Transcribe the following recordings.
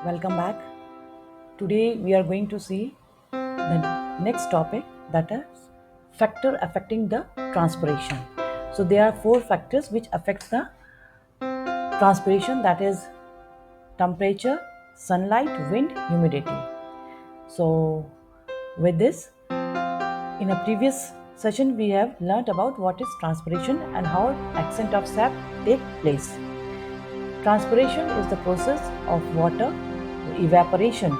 Welcome back. Today we are going to see the next topic, that is factor affecting the transpiration. So there are four factors which affects the transpiration, that is temperature, sunlight, wind, humidity. So with this, in a previous session we have learnt about what is transpiration and how ascent of sap take place. Transpiration is the process of water evaporation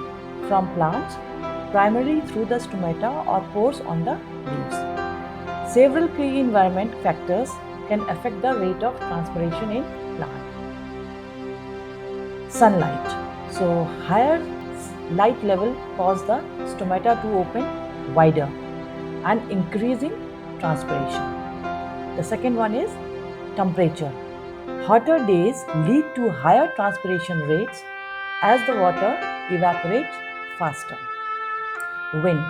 from plants, primarily through the stomata or pores on the leaves. Several key environment factors can affect the rate of transpiration in plant. Sunlight. So higher light level cause the stomata to open wider and increasing transpiration. The second one is temperature. Hotter days lead to higher transpiration rates as the water evaporates faster. Wind.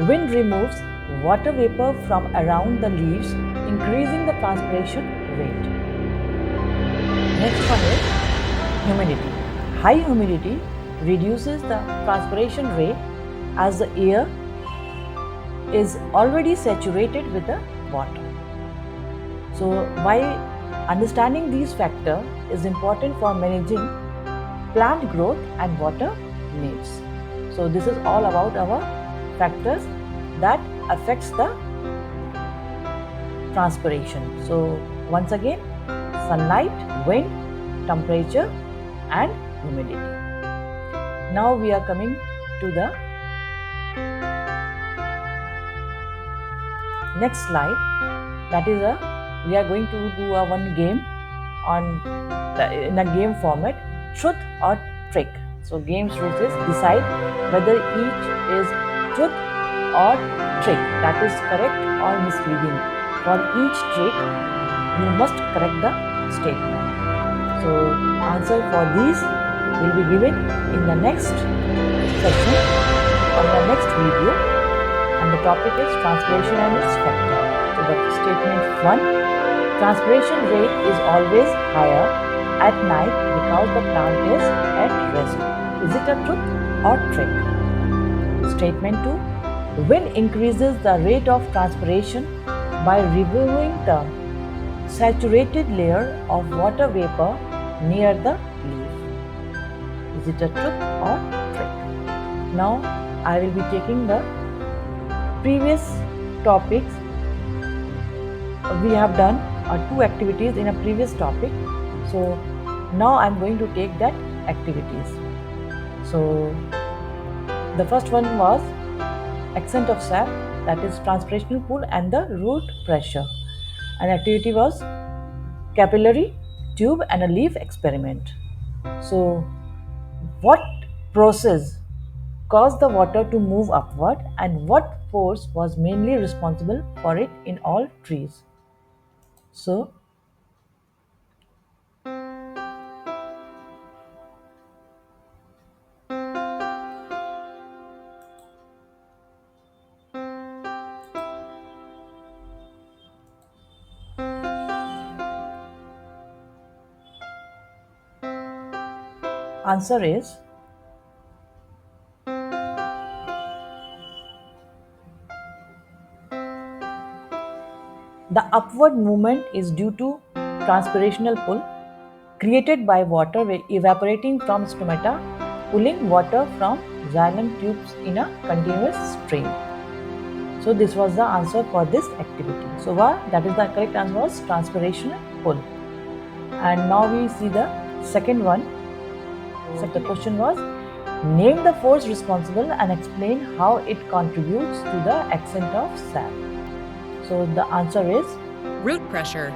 Wind removes water vapor from around the leaves, increasing the transpiration rate. Next one is humidity. High humidity reduces the transpiration rate as the air is already saturated with the water. So, by understanding these factors is important for managing plant growth and water needs. So this is all about our factors that affects the transpiration. So once again, sunlight, wind, temperature and humidity. Now we are coming to the next slide. That is we are going to do one game in a game format, truth or trick. So game's rules is decide whether each is truth or trick, that is correct or misleading. For each trick, you must correct the statement. So answer for these will be given in the next section or the next video, and the topic is transpiration and its factor. So the statement 1, transpiration rate is always higher at night because the plant is at rest. Is it a truth or trick? Statement 2, wind increases the rate of transpiration by removing the saturated layer of water vapor near the leaf. Is it a truth or trick? Now I will be taking the previous topics. We have done two activities in a previous topic. So now I am going to take that activities. So the first one was ascent of sap, that is transpirational pool and the root pressure. An activity was capillary tube and a leaf experiment. So what process caused the water to move upward and what force was mainly responsible for it in all trees? So answer is the upward movement is due to transpirational pull created by water evaporating from stomata, pulling water from xylem tubes in a continuous stream. So this was the answer for this activity. So that is the correct answer was transpirational pull. And now we see the second one. So the question was, name the force responsible and explain how it contributes to the ascent of sap. So the answer is root pressure.